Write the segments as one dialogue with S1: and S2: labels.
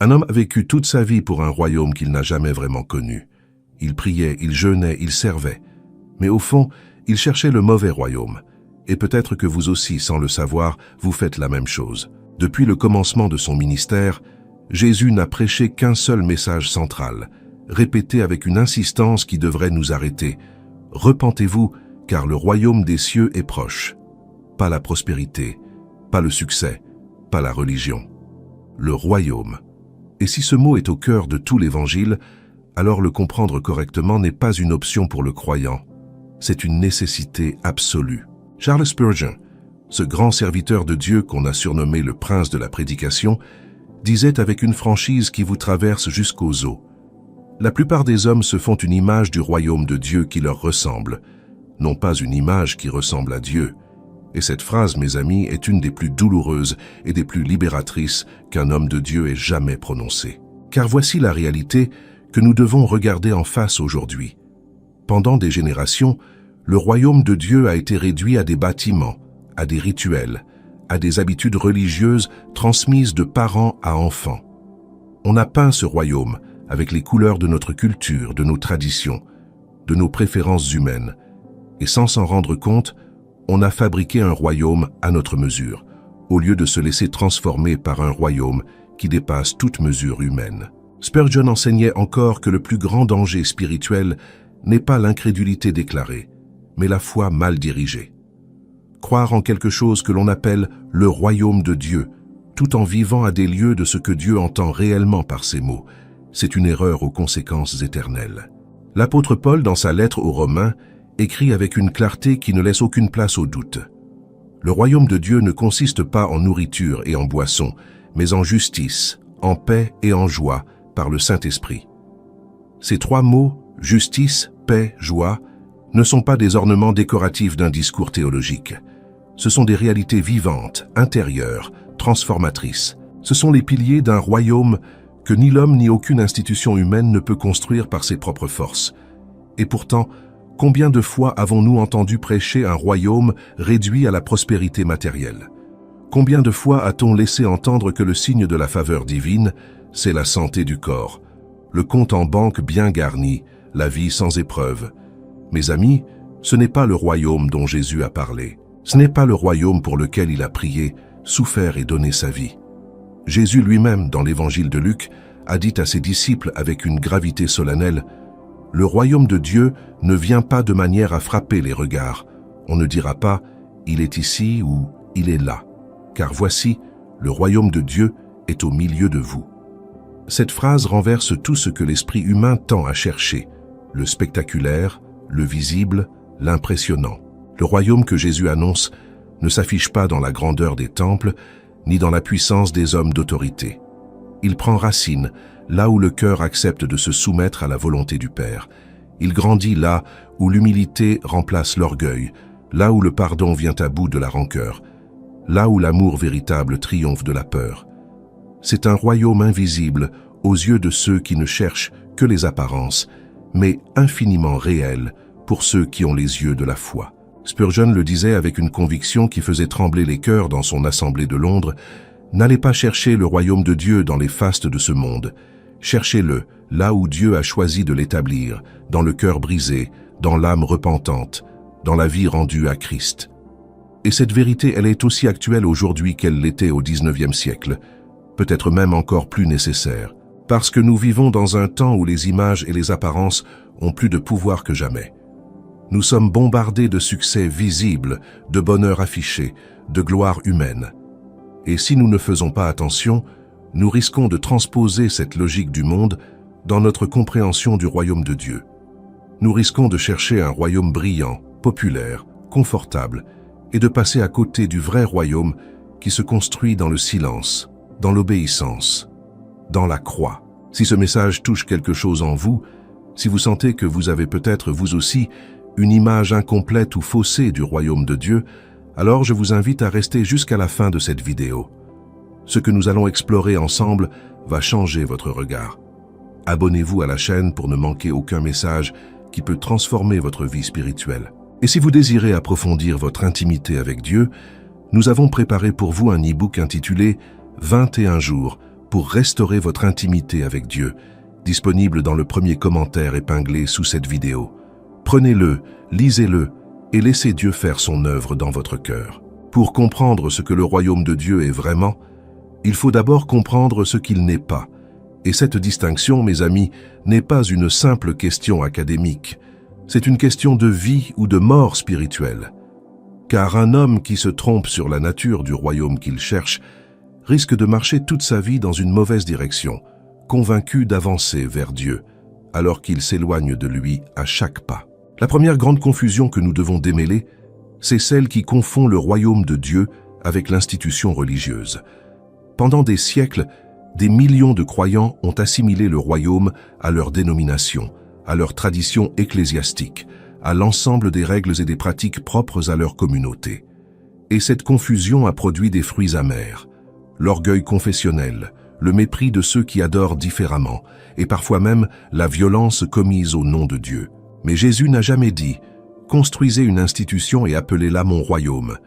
S1: Un homme a vécu toute sa vie pour un royaume qu'il n'a jamais vraiment connu. Il priait, il jeûnait, il servait. Mais au fond, il cherchait le mauvais royaume. Et peut-être que vous aussi, sans le savoir, vous faites la même chose. Depuis le commencement de son ministère, Jésus n'a prêché qu'un seul message central, répété avec une insistance qui devrait nous arrêter. Repentez-vous, car le royaume des cieux est proche. Pas la prospérité, pas le succès, pas la religion. Le royaume. Et si ce mot est au cœur de tout l'Évangile, alors le comprendre correctement n'est pas une option pour le croyant. C'est une nécessité absolue. Charles Spurgeon, ce grand serviteur de Dieu qu'on a surnommé le prince de la prédication, disait avec une franchise qui vous traverse jusqu'aux os: la plupart des hommes se font une image du royaume de Dieu qui leur ressemble, non pas une image qui ressemble à Dieu. Et cette phrase, mes amis, est une des plus douloureuses et des plus libératrices qu'un homme de Dieu ait jamais prononcée. Car voici la réalité que nous devons regarder en face aujourd'hui. Pendant des générations, le royaume de Dieu a été réduit à des bâtiments, à des rituels, à des habitudes religieuses transmises de parents à enfants. On a peint ce royaume avec les couleurs de notre culture, de nos traditions, de nos préférences humaines. Et sans s'en rendre compte, on a fabriqué un royaume à notre mesure, au lieu de se laisser transformer par un royaume qui dépasse toute mesure humaine. Spurgeon enseignait encore que le plus grand danger spirituel n'est pas l'incrédulité déclarée, mais la foi mal dirigée. Croire en quelque chose que l'on appelle le royaume de Dieu, tout en vivant à des lieux de ce que Dieu entend réellement par ces mots, c'est une erreur aux conséquences éternelles. L'apôtre Paul, dans sa lettre aux Romains, écrit avec une clarté qui ne laisse aucune place au doute. Le royaume de Dieu ne consiste pas en nourriture et en boisson, mais en justice, en paix et en joie, par le Saint-Esprit. Ces trois mots, justice, paix, joie, ne sont pas des ornements décoratifs d'un discours théologique. Ce sont des réalités vivantes, intérieures, transformatrices. Ce sont les piliers d'un royaume que ni l'homme ni aucune institution humaine ne peut construire par ses propres forces. Et pourtant, combien de fois avons-nous entendu prêcher un royaume réduit à la prospérité matérielle? Combien de fois a-t-on laissé entendre que le signe de la faveur divine, c'est la santé du corps, le compte en banque bien garni, la vie sans épreuve? Mes amis, ce n'est pas le royaume dont Jésus a parlé. Ce n'est pas le royaume pour lequel il a prié, souffert et donné sa vie. Jésus lui-même, dans l'évangile de Luc, a dit à ses disciples avec une gravité solennelle: « Le royaume de Dieu ne vient pas de manière à frapper les regards. On ne dira pas « il est ici » ou « il est là », car voici, le royaume de Dieu est au milieu de vous. » Cette phrase renverse tout ce que l'esprit humain tend à chercher, le spectaculaire, le visible, l'impressionnant. Le royaume que Jésus annonce ne s'affiche pas dans la grandeur des temples, ni dans la puissance des hommes d'autorité. Il prend racine là où le cœur accepte de se soumettre à la volonté du Père. Il grandit là où l'humilité remplace l'orgueil, là où le pardon vient à bout de la rancœur, là où l'amour véritable triomphe de la peur. C'est un royaume invisible aux yeux de ceux qui ne cherchent que les apparences, mais infiniment réel pour ceux qui ont les yeux de la foi. Spurgeon le disait avec une conviction qui faisait trembler les cœurs dans son assemblée de Londres: « N'allez pas chercher le royaume de Dieu dans les fastes de ce monde. Cherchez-le là où Dieu a choisi de l'établir, dans le cœur brisé, dans l'âme repentante, dans la vie rendue à Christ. » Et cette vérité, elle est aussi actuelle aujourd'hui qu'elle l'était au XIXe siècle, peut-être même encore plus nécessaire, parce que nous vivons dans un temps où les images et les apparences ont plus de pouvoir que jamais. Nous sommes bombardés de succès visibles, de bonheur affiché, de gloire humaine. Et si nous ne faisons pas attention, nous risquons de transposer cette logique du monde dans notre compréhension du royaume de Dieu. Nous risquons de chercher un royaume brillant, populaire, confortable, et de passer à côté du vrai royaume qui se construit dans le silence, dans l'obéissance, dans la croix. Si ce message touche quelque chose en vous, si vous sentez que vous avez peut-être vous aussi une image incomplète ou faussée du royaume de Dieu, alors je vous invite à rester jusqu'à la fin de cette vidéo. Ce que nous allons explorer ensemble va changer votre regard. Abonnez-vous à la chaîne pour ne manquer aucun message qui peut transformer votre vie spirituelle. Et si vous désirez approfondir votre intimité avec Dieu, nous avons préparé pour vous un e-book intitulé « 21 jours pour restaurer votre intimité avec Dieu, disponible dans le premier commentaire épinglé sous cette vidéo. Prenez-le, lisez-le et laissez Dieu faire son œuvre dans votre cœur. Pour comprendre ce que le royaume de Dieu est vraiment, il faut d'abord comprendre ce qu'il n'est pas. Et cette distinction, mes amis, n'est pas une simple question académique. C'est une question de vie ou de mort spirituelle. Car un homme qui se trompe sur la nature du royaume qu'il cherche risque de marcher toute sa vie dans une mauvaise direction, convaincu d'avancer vers Dieu, alors qu'il s'éloigne de lui à chaque pas. La première grande confusion que nous devons démêler, c'est celle qui confond le royaume de Dieu avec l'institution religieuse. Pendant des siècles, des millions de croyants ont assimilé le royaume à leur dénomination, à leur tradition ecclésiastique, à l'ensemble des règles et des pratiques propres à leur communauté. Et cette confusion a produit des fruits amers. L'orgueil confessionnel, le mépris de ceux qui adorent différemment, et parfois même la violence commise au nom de Dieu. Mais Jésus n'a jamais dit « Construisez une institution et appelez-la mon royaume ».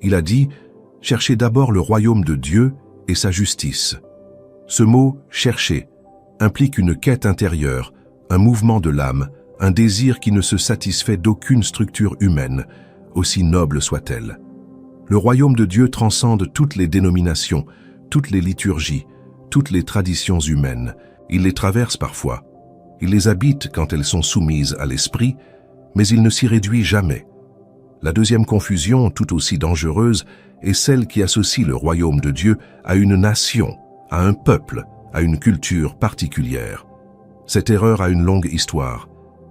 S1: Il a dit « Cherchez d'abord le royaume de Dieu et sa justice ». Ce mot « chercher » implique une quête intérieure, un mouvement de l'âme, un désir qui ne se satisfait d'aucune structure humaine, aussi noble soit-elle. Le royaume de Dieu transcende toutes les dénominations, toutes les liturgies, toutes les traditions humaines. Il les traverse parfois. Il les habite quand elles sont soumises à l'esprit, mais il ne s'y réduit jamais. La deuxième confusion, tout aussi dangereuse, est celle qui associe le royaume de Dieu à une nation, à un peuple, à une culture particulière. Cette erreur a une longue histoire.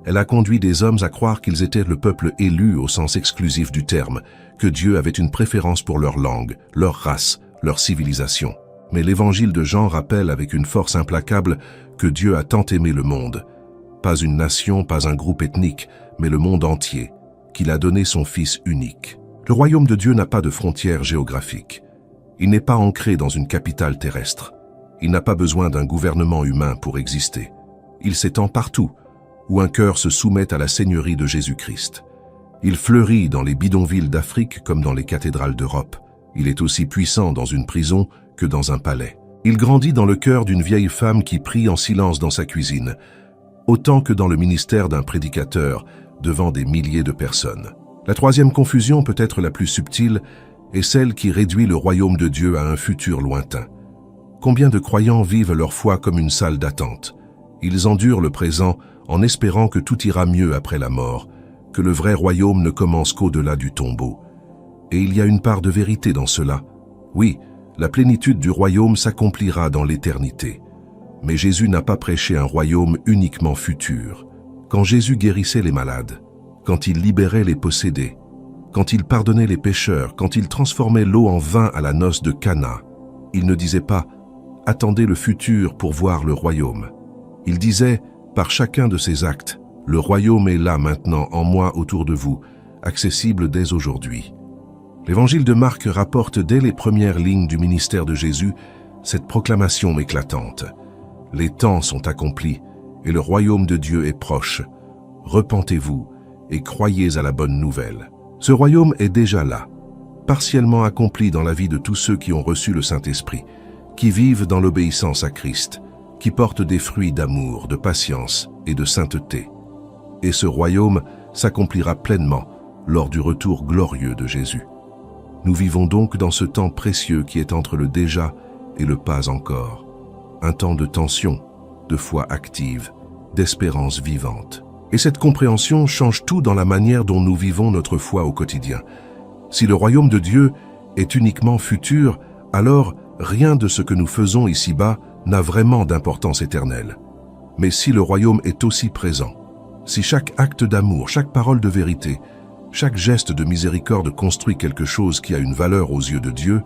S1: Elle a conduit des hommes à croire qu'ils étaient le peuple élu au sens exclusif du terme, que Dieu avait une préférence pour leur langue, leur race, leur civilisation. Mais l'évangile de Jean rappelle avec une force implacable que Dieu a tant aimé le monde, pas une nation, pas un groupe ethnique, mais le monde entier, qu'il a donné son Fils unique. Le royaume de Dieu n'a pas de frontières géographiques. Il n'est pas ancré dans une capitale terrestre. Il n'a pas besoin d'un gouvernement humain pour exister. Il s'étend partout, où un cœur se soumet à la seigneurie de Jésus-Christ. Il fleurit dans les bidonvilles d'Afrique comme dans les cathédrales d'Europe. Il est aussi puissant dans une prison que dans un palais. Il grandit dans le cœur d'une vieille femme qui prie en silence dans sa cuisine, autant que dans le ministère d'un prédicateur devant des milliers de personnes. La troisième confusion, peut-être la plus subtile, est celle qui réduit le royaume de Dieu à un futur lointain. Combien de croyants vivent leur foi comme une salle d'attente? Ils endurent le présent en espérant que tout ira mieux après la mort, que le vrai royaume ne commence qu'au-delà du tombeau. Et il y a une part de vérité dans cela. Oui, la plénitude du royaume s'accomplira dans l'éternité. Mais Jésus n'a pas prêché un royaume uniquement futur. Quand Jésus guérissait les malades, quand il libérait les possédés, quand il pardonnait les pécheurs, quand il transformait l'eau en vin à la noce de Cana, il ne disait pas « Attendez le futur pour voir le royaume ». Il disait, par chacun de ses actes, « Le royaume est là maintenant en moi autour de vous, accessible dès aujourd'hui ». L'évangile de Marc rapporte dès les premières lignes du ministère de Jésus cette proclamation éclatante. Les temps sont accomplis et le royaume de Dieu est proche. Repentez-vous et croyez à la bonne nouvelle. Ce royaume est déjà là, partiellement accompli dans la vie de tous ceux qui ont reçu le Saint-Esprit, qui vivent dans l'obéissance à Christ, qui portent des fruits d'amour, de patience et de sainteté. Et ce royaume s'accomplira pleinement lors du retour glorieux de Jésus. Nous vivons donc dans ce temps précieux qui est entre le déjà et le pas encore. Un temps de tension, de foi active, d'espérance vivante. Et cette compréhension change tout dans la manière dont nous vivons notre foi au quotidien. Si le royaume de Dieu est uniquement futur, alors rien de ce que nous faisons ici-bas n'a vraiment d'importance éternelle. Mais si le royaume est aussi présent, si chaque acte d'amour, chaque parole de vérité, chaque geste de miséricorde construit quelque chose qui a une valeur aux yeux de Dieu,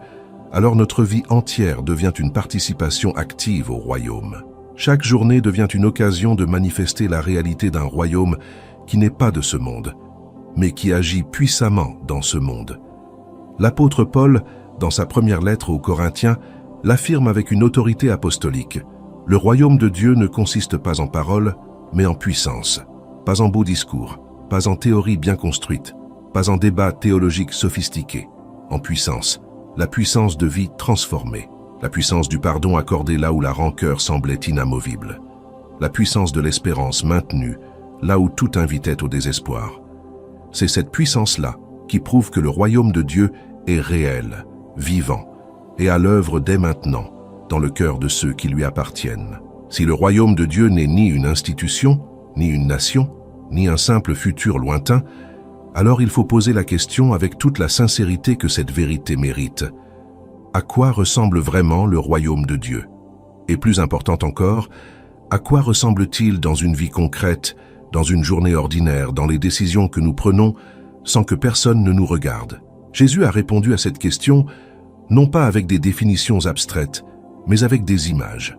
S1: alors notre vie entière devient une participation active au royaume. Chaque journée devient une occasion de manifester la réalité d'un royaume qui n'est pas de ce monde, mais qui agit puissamment dans ce monde. L'apôtre Paul, dans sa première lettre aux Corinthiens, l'affirme avec une autorité apostolique. Le royaume de Dieu ne consiste pas en paroles, mais en puissance, pas en beaux discours, pas en théorie bien construite, pas en débat théologique sophistiqué, en puissance, la puissance de vie transformée. la puissance du pardon accordé là où la rancœur semblait inamovible, la puissance de l'espérance maintenue là où tout invitait au désespoir. C'est cette puissance-là qui prouve que le royaume de Dieu est réel, vivant et à l'œuvre dès maintenant dans le cœur de ceux qui lui appartiennent. Si le royaume de Dieu n'est ni une institution, ni une nation, ni un simple futur lointain, alors il faut poser la question avec toute la sincérité que cette vérité mérite. À quoi ressemble vraiment le royaume de Dieu? Et plus important encore, à quoi ressemble-t-il dans une vie concrète, dans une journée ordinaire, dans les décisions que nous prenons sans que personne ne nous regarde? Jésus a répondu à cette question non pas avec des définitions abstraites, mais avec des images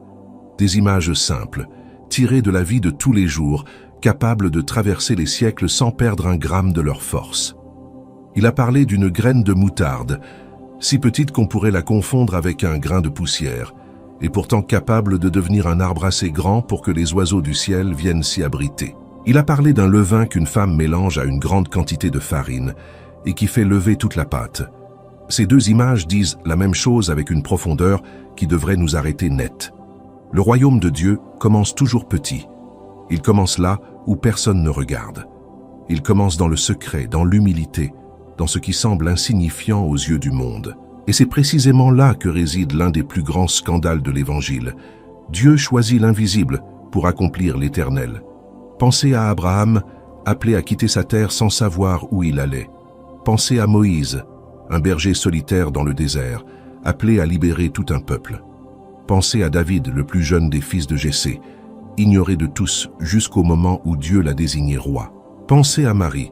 S1: simples, tirées de la vie de tous les jours, capables de traverser les siècles sans perdre un gramme de leur force. Il a parlé d'une graine de moutarde, si petite qu'on pourrait la confondre avec un grain de poussière, et pourtant capable de devenir un arbre assez grand pour que les oiseaux du ciel viennent s'y abriter. Il a parlé d'un levain qu'une femme mélange à une grande quantité de farine et qui fait lever toute la pâte. Ces deux images disent la même chose avec une profondeur qui devrait nous arrêter net. Le royaume de Dieu commence toujours petit. Il commence là où personne ne regarde. Il commence dans le secret, dans l'humilité, dans ce qui semble insignifiant aux yeux du monde. Et c'est précisément là que réside l'un des plus grands scandales de l'Évangile. Dieu choisit l'invisible pour accomplir l'éternel. Pensez à Abraham, appelé à quitter sa terre sans savoir où il allait. Pensez à Moïse, un berger solitaire dans le désert, appelé à libérer tout un peuple. Pensez à David, le plus jeune des fils de Jessé, ignoré de tous jusqu'au moment où Dieu l'a désigné roi. Pensez à Marie,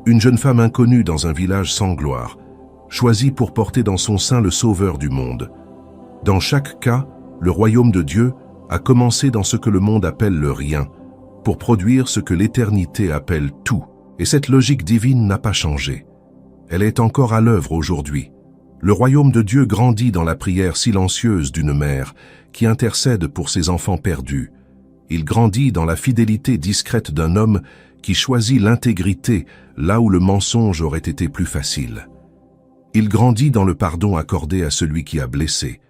S1: une jeune femme inconnue dans un village sans gloire, choisie pour porter dans son sein le Sauveur du monde. Dans chaque cas, le royaume de Dieu a commencé dans ce que le monde appelle le rien, pour produire ce que l'éternité appelle tout. Et cette logique divine n'a pas changé. Elle est encore à l'œuvre aujourd'hui. Le royaume de Dieu grandit dans la prière silencieuse d'une mère qui intercède pour ses enfants perdus. Il grandit dans la fidélité discrète d'un homme qui choisit l'intégrité là où le mensonge aurait été plus facile. Il grandit dans le pardon accordé à celui qui a blessé,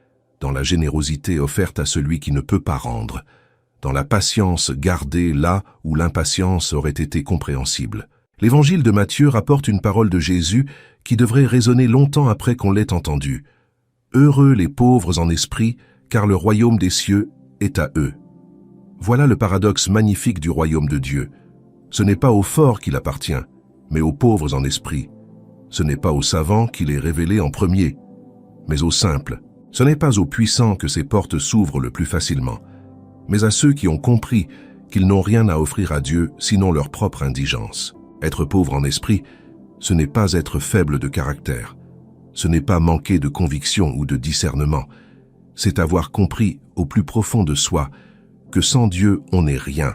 S1: dans la générosité offerte à celui qui ne peut pas rendre, dans la patience gardée là où l'impatience aurait été compréhensible. L'évangile de Matthieu rapporte une parole de Jésus qui devrait résonner longtemps après qu'on l'ait entendue. « Heureux les pauvres en esprit, car le royaume des cieux est à eux. » Voilà le paradoxe magnifique du royaume de Dieu. Ce n'est pas aux forts qu'il appartient, mais aux pauvres en esprit. Ce n'est pas aux savants qu'il est révélé en premier, mais aux simples. Ce n'est pas aux puissants que ces portes s'ouvrent le plus facilement, mais à ceux qui ont compris qu'ils n'ont rien à offrir à Dieu sinon leur propre indigence. Être pauvre en esprit, ce n'est pas être faible de caractère. Ce n'est pas manquer de conviction ou de discernement. C'est avoir compris au plus profond de soi que sans Dieu on n'est rien,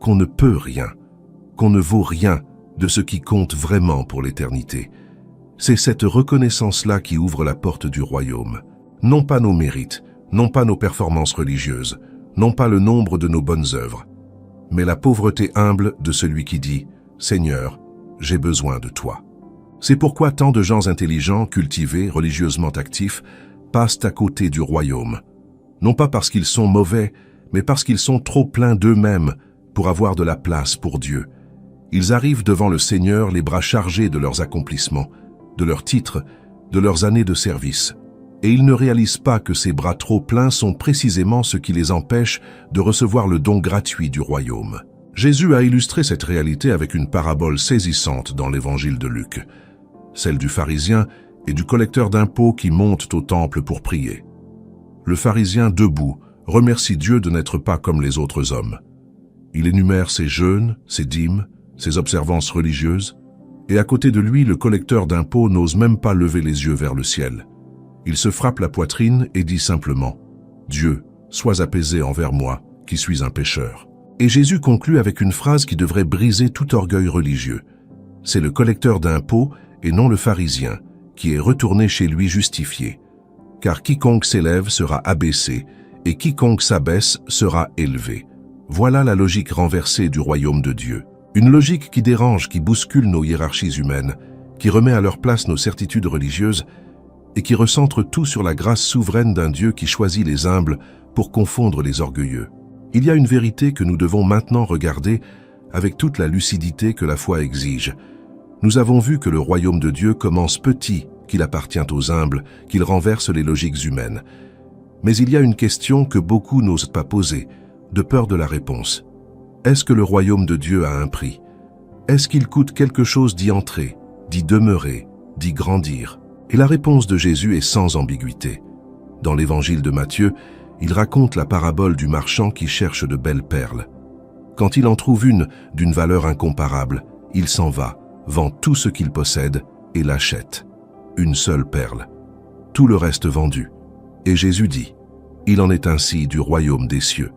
S1: qu'on ne peut rien, qu'on ne vaut rien de ce qui compte vraiment pour l'éternité. C'est cette reconnaissance-là qui ouvre la porte du royaume. Non pas nos mérites, non pas nos performances religieuses, non pas le nombre de nos bonnes œuvres, mais la pauvreté humble de celui qui dit « Seigneur, j'ai besoin de toi ». C'est pourquoi tant de gens intelligents, cultivés, religieusement actifs, passent à côté du royaume. Non pas parce qu'ils sont mauvais, mais parce qu'ils sont trop pleins d'eux-mêmes pour avoir de la place pour Dieu. Ils arrivent devant le Seigneur les bras chargés de leurs accomplissements, de leurs titres, de leurs années de service. Et ils ne réalisent pas que ces bras trop pleins sont précisément ce qui les empêche de recevoir le don gratuit du royaume. Jésus a illustré cette réalité avec une parabole saisissante dans l'évangile de Luc, celle du pharisien et du collecteur d'impôts qui montent au temple pour prier. Le pharisien, debout, remercie Dieu de n'être pas comme les autres hommes. Il énumère ses jeûnes, ses dîmes, ses observances religieuses, et à côté de lui, le collecteur d'impôts n'ose même pas lever les yeux vers le ciel. Il se frappe la poitrine et dit simplement « Dieu, sois apaisé envers moi, qui suis un pécheur ». Et Jésus conclut avec une phrase qui devrait briser tout orgueil religieux. C'est le collecteur d'impôts et non le pharisien qui est retourné chez lui justifié. Car quiconque s'élève sera abaissé, et quiconque s'abaisse sera élevé. Voilà la logique renversée du royaume de Dieu. Une logique qui dérange, qui bouscule nos hiérarchies humaines, qui remet à leur place nos certitudes religieuses, et qui recentre tout sur la grâce souveraine d'un Dieu qui choisit les humbles pour confondre les orgueilleux. Il y a une vérité que nous devons maintenant regarder avec toute la lucidité que la foi exige. Nous avons vu que le royaume de Dieu commence petit, qu'il appartient aux humbles, qu'il renverse les logiques humaines. Mais il y a une question que beaucoup n'osent pas poser, de peur de la réponse. Est-ce que le royaume de Dieu a un prix? Est-ce qu'il coûte quelque chose d'y entrer, d'y demeurer, d'y grandir? Et la réponse de Jésus est sans ambiguïté. Dans l'évangile de Matthieu, il raconte la parabole du marchand qui cherche de belles perles. Quand il en trouve une d'une valeur incomparable, il s'en va, vend tout ce qu'il possède et l'achète. Une seule perle. Tout le reste vendu. Et Jésus dit, « Il en est ainsi du royaume des cieux. »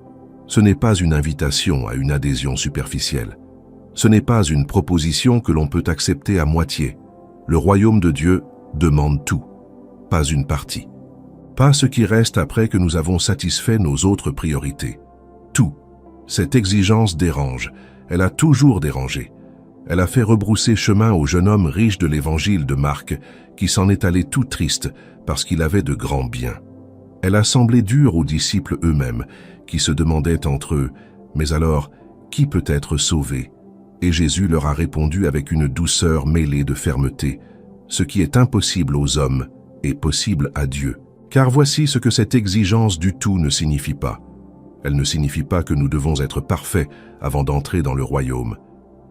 S1: Ce n'est pas une invitation à une adhésion superficielle. Ce n'est pas une proposition que l'on peut accepter à moitié. Le royaume de Dieu demande tout, pas une partie. Pas ce qui reste après que nous avons satisfait nos autres priorités. Tout. Cette exigence dérange. Elle a toujours dérangé. Elle a fait rebrousser chemin au jeune homme riche de l'évangile de Marc, qui s'en est allé tout triste parce qu'il avait de grands biens. Elle a semblé dure aux disciples eux-mêmes, qui se demandaient entre eux, « Mais alors, qui peut être sauvé ?» Et Jésus leur a répondu avec une douceur mêlée de fermeté, « Ce qui est impossible aux hommes est possible à Dieu. » Car voici ce que cette exigence du tout ne signifie pas. Elle ne signifie pas que nous devons être parfaits avant d'entrer dans le royaume.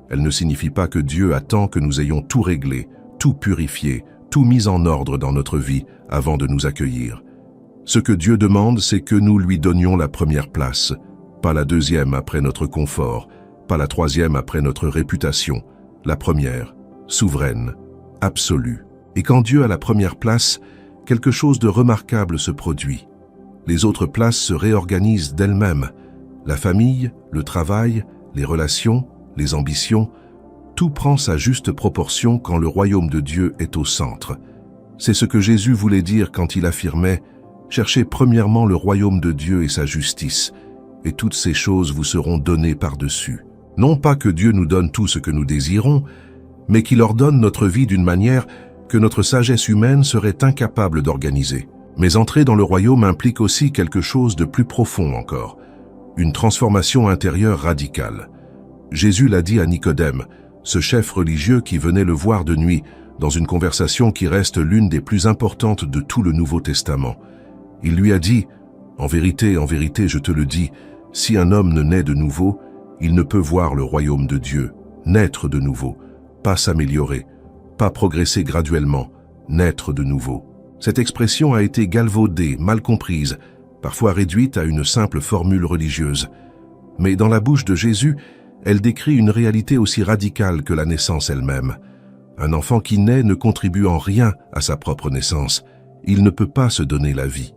S1: Elle ne signifie pas que Dieu attend que nous ayons tout réglé, tout purifié, tout mis en ordre dans notre vie avant de nous accueillir. Ce que Dieu demande, c'est que nous lui donnions la première place, pas la deuxième après notre confort, pas la troisième après notre réputation, la première, souveraine, absolue. Et quand Dieu a la première place, quelque chose de remarquable se produit. Les autres places se réorganisent d'elles-mêmes. La famille, le travail, les relations, les ambitions, tout prend sa juste proportion quand le royaume de Dieu est au centre. C'est ce que Jésus voulait dire quand il affirmait « Cherchez premièrement le royaume de Dieu et sa justice, et toutes ces choses vous seront données par-dessus. » Non pas que Dieu nous donne tout ce que nous désirons, mais qu'il ordonne notre vie d'une manière que notre sagesse humaine serait incapable d'organiser. Mais entrer dans le royaume implique aussi quelque chose de plus profond encore, une transformation intérieure radicale. Jésus l'a dit à Nicodème, ce chef religieux qui venait le voir de nuit, dans une conversation qui reste l'une des plus importantes de tout le Nouveau Testament. Il lui a dit, « En vérité, je te le dis, si un homme ne naît de nouveau, il ne peut voir le royaume de Dieu, naître de nouveau, pas s'améliorer, pas progresser graduellement, naître de nouveau. » Cette expression a été galvaudée, mal comprise, parfois réduite à une simple formule religieuse. Mais dans la bouche de Jésus, elle décrit une réalité aussi radicale que la naissance elle-même. Un enfant qui naît ne contribue en rien à sa propre naissance. Il ne peut pas se donner la vie.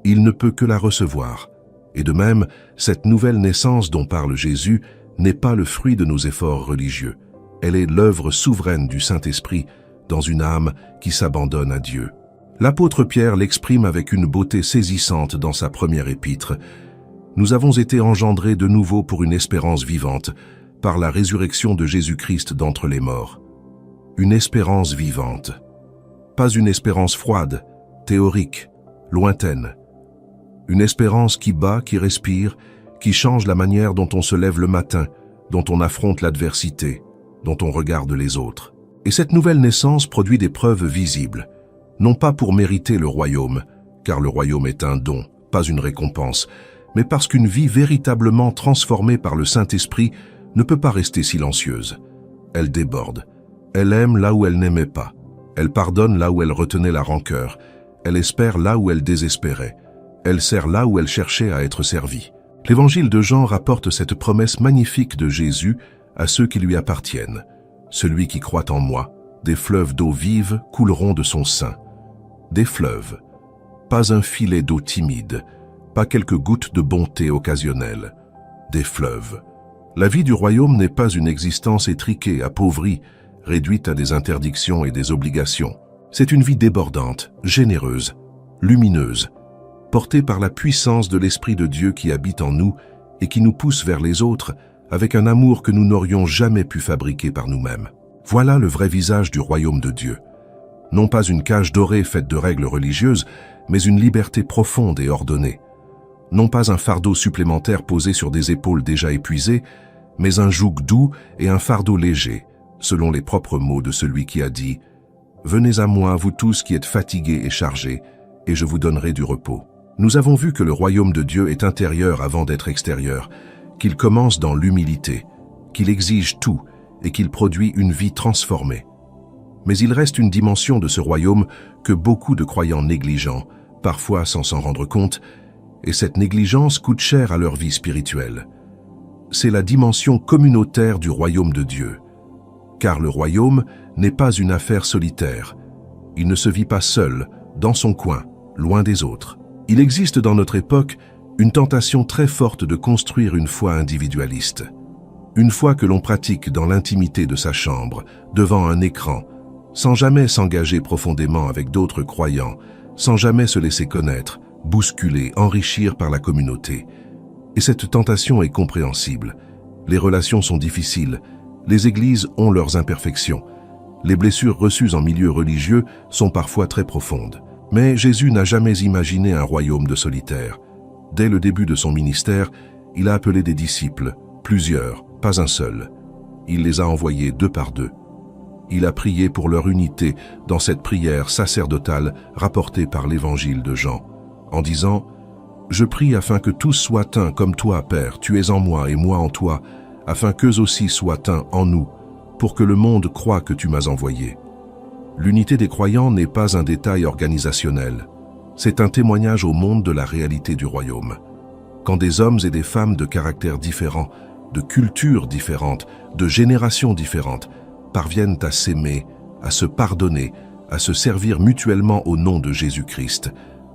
S1: Il ne peut que la recevoir. Et de même, cette nouvelle naissance dont parle Jésus n'est pas le fruit de nos efforts religieux. Elle est l'œuvre souveraine du Saint-Esprit dans une âme qui s'abandonne à Dieu. L'apôtre Pierre l'exprime avec une beauté saisissante dans sa première épître. Nous avons été engendrés de nouveau pour une espérance vivante, par la résurrection de Jésus-Christ d'entre les morts. Une espérance vivante. Pas une espérance froide, théorique, lointaine. Une espérance qui bat, qui respire, qui change la manière dont on se lève le matin, dont on affronte l'adversité, dont on regarde les autres. Et cette nouvelle naissance produit des preuves visibles, non pas pour mériter le royaume, car le royaume est un don, pas une récompense, mais parce qu'une vie véritablement transformée par le Saint-Esprit ne peut pas rester silencieuse. Elle déborde. Elle aime là où elle n'aimait pas. Elle pardonne là où elle retenait la rancœur. Elle espère là où elle désespérait. Elle sert là où elle cherchait à être servie. L'évangile de Jean rapporte cette promesse magnifique de Jésus à ceux qui lui appartiennent. Celui qui croit en moi, des fleuves d'eau vive couleront de son sein. Des fleuves, pas un filet d'eau timide, pas quelques gouttes de bonté occasionnelle. Des fleuves. La vie du royaume n'est pas une existence étriquée, appauvrie, réduite à des interdictions et des obligations. C'est une vie débordante, généreuse, lumineuse, portée par la puissance de l'Esprit de Dieu qui habite en nous et qui nous pousse vers les autres avec un amour que nous n'aurions jamais pu fabriquer par nous-mêmes. Voilà le vrai visage du royaume de Dieu. Non pas une cage dorée faite de règles religieuses, mais une liberté profonde et ordonnée. Non pas un fardeau supplémentaire posé sur des épaules déjà épuisées, mais un joug doux et un fardeau léger, selon les propres mots de celui qui a dit « Venez à moi, vous tous qui êtes fatigués et chargés, et je vous donnerai du repos. » Nous avons vu que le royaume de Dieu est intérieur avant d'être extérieur, qu'il commence dans l'humilité, qu'il exige tout et qu'il produit une vie transformée. Mais il reste une dimension de ce royaume que beaucoup de croyants négligent, parfois sans s'en rendre compte, et cette négligence coûte cher à leur vie spirituelle. C'est la dimension communautaire du royaume de Dieu. Car le royaume n'est pas une affaire solitaire. Il ne se vit pas seul, dans son coin, loin des autres. Il existe dans notre époque une tentation très forte de construire une foi individualiste. Une foi que l'on pratique dans l'intimité de sa chambre, devant un écran, sans jamais s'engager profondément avec d'autres croyants, sans jamais se laisser connaître, bousculer, enrichir par la communauté. Et cette tentation est compréhensible. Les relations sont difficiles, les églises ont leurs imperfections, les blessures reçues en milieu religieux sont parfois très profondes. Mais Jésus n'a jamais imaginé un royaume de solitaires. Dès le début de son ministère, il a appelé des disciples, plusieurs, pas un seul. Il les a envoyés 2 par 2. Il a prié pour leur unité dans cette prière sacerdotale rapportée par l'évangile de Jean, en disant « Je prie afin que tous soient un comme toi, Père, tu es en moi et moi en toi, afin qu'eux aussi soient un en nous, pour que le monde croie que tu m'as envoyé. » L'unité des croyants n'est pas un détail organisationnel. C'est un témoignage au monde de la réalité du royaume. Quand des hommes et des femmes de caractères différents, de cultures différentes, de générations différentes, parviennent à s'aimer, à se pardonner, à se servir mutuellement au nom de Jésus-Christ,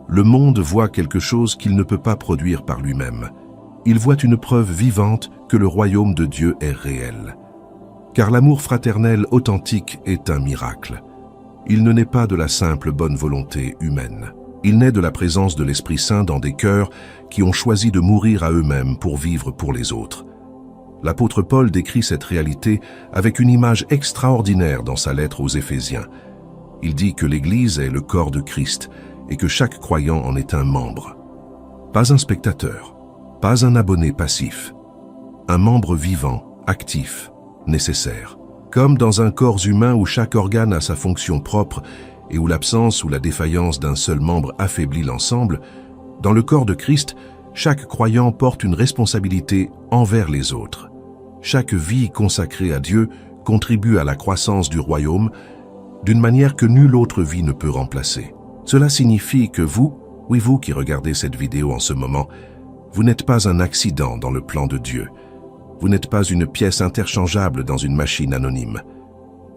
S1: le monde voit quelque chose qu'il ne peut pas produire par lui-même. Il voit une preuve vivante que le royaume de Dieu est réel. Car l'amour fraternel authentique est un miracle. Il ne naît pas de la simple bonne volonté humaine. Il naît de la présence de l'Esprit Saint dans des cœurs qui ont choisi de mourir à eux-mêmes pour vivre pour les autres. L'apôtre Paul décrit cette réalité avec une image extraordinaire dans sa lettre aux Éphésiens. Il dit que l'Église est le corps de Christ et que chaque croyant en est un membre. Pas un spectateur, pas un abonné passif. Un membre vivant, actif, nécessaire. Comme dans un corps humain où chaque organe a sa fonction propre et où l'absence ou la défaillance d'un seul membre affaiblit l'ensemble, dans le corps de Christ, chaque croyant porte une responsabilité envers les autres. Chaque vie consacrée à Dieu contribue à la croissance du royaume d'une manière que nulle autre vie ne peut remplacer. Cela signifie que vous, oui vous qui regardez cette vidéo en ce moment, vous n'êtes pas un accident dans le plan de Dieu. Vous n'êtes pas une pièce interchangeable dans une machine anonyme.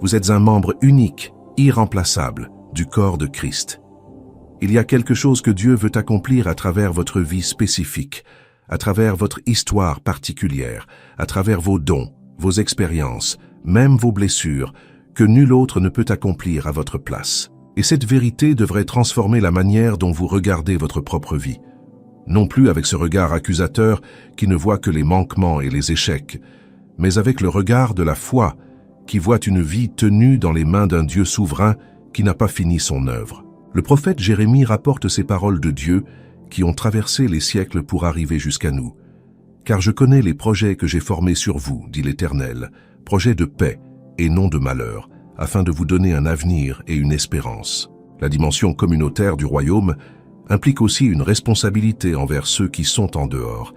S1: Vous êtes un membre unique, irremplaçable, du corps de Christ. Il y a quelque chose que Dieu veut accomplir à travers votre vie spécifique, à travers votre histoire particulière, à travers vos dons, vos expériences, même vos blessures, que nul autre ne peut accomplir à votre place. Et cette vérité devrait transformer la manière dont vous regardez votre propre vie. Non plus avec ce regard accusateur qui ne voit que les manquements et les échecs, mais avec le regard de la foi qui voit une vie tenue dans les mains d'un Dieu souverain qui n'a pas fini son œuvre. Le prophète Jérémie rapporte ces paroles de Dieu qui ont traversé les siècles pour arriver jusqu'à nous. « Car je connais les projets que j'ai formés sur vous, dit l'Éternel, projets de paix et non de malheur, afin de vous donner un avenir et une espérance. » La dimension communautaire du royaume implique aussi une responsabilité envers ceux qui sont en dehors.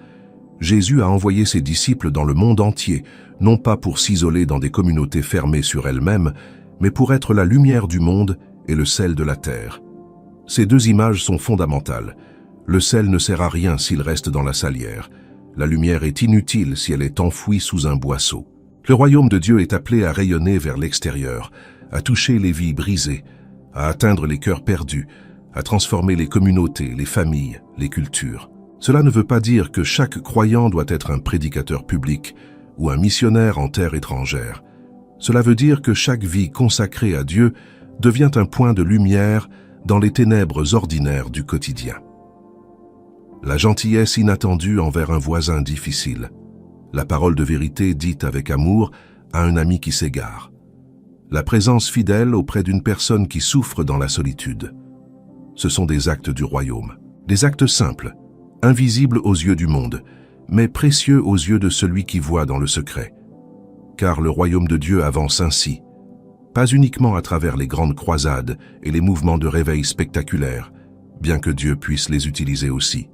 S1: Jésus a envoyé ses disciples dans le monde entier, non pas pour s'isoler dans des communautés fermées sur elles-mêmes, mais pour être la lumière du monde et le sel de la terre. Ces 2 images sont fondamentales. Le sel ne sert à rien s'il reste dans la salière. La lumière est inutile si elle est enfouie sous un boisseau. Le royaume de Dieu est appelé à rayonner vers l'extérieur, à toucher les vies brisées, à atteindre les cœurs perdus, à transformer les communautés, les familles, les cultures. Cela ne veut pas dire que chaque croyant doit être un prédicateur public ou un missionnaire en terre étrangère. Cela veut dire que chaque vie consacrée à Dieu devient un point de lumière dans les ténèbres ordinaires du quotidien. La gentillesse inattendue envers un voisin difficile. La parole de vérité dite avec amour à un ami qui s'égare. la présence fidèle auprès d'une personne qui souffre dans la solitude. Ce sont des actes du royaume, des actes simples, invisibles aux yeux du monde, mais précieux aux yeux de celui qui voit dans le secret. Car le royaume de Dieu avance ainsi, pas uniquement à travers les grandes croisades et les mouvements de réveil spectaculaires, bien que Dieu puisse les utiliser aussi,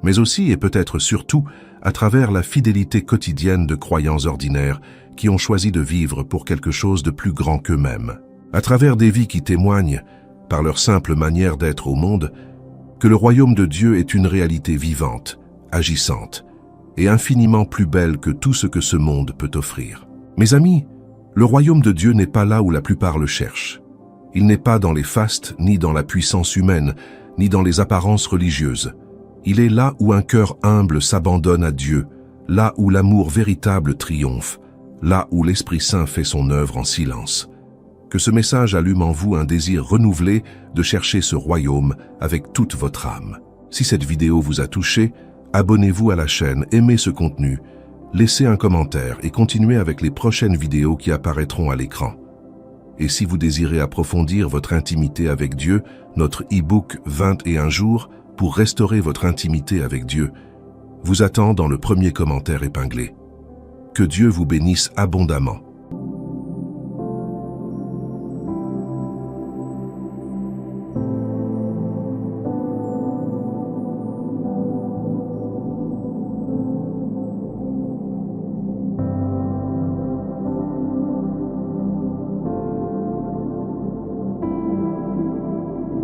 S1: mais aussi et peut-être surtout à travers la fidélité quotidienne de croyants ordinaires qui ont choisi de vivre pour quelque chose de plus grand qu'eux-mêmes, à travers des vies qui témoignent, par leur simple manière d'être au monde, que le royaume de Dieu est une réalité vivante, agissante, et infiniment plus belle que tout ce que ce monde peut offrir. Mes amis, le royaume de Dieu n'est pas là où la plupart le cherchent. Il n'est pas dans les fastes, ni dans la puissance humaine, ni dans les apparences religieuses. Il est là où un cœur humble s'abandonne à Dieu, là où l'amour véritable triomphe, là où l'Esprit Saint fait son œuvre en silence. Que ce message allume en vous un désir renouvelé de chercher ce royaume avec toute votre âme. Si cette vidéo vous a touché, abonnez-vous à la chaîne, aimez ce contenu, laissez un commentaire et continuez avec les prochaines vidéos qui apparaîtront à l'écran. Et si vous désirez approfondir votre intimité avec Dieu, notre e-book 21 jours pour restaurer votre intimité avec Dieu vous attend dans le premier commentaire épinglé. Que Dieu vous bénisse abondamment.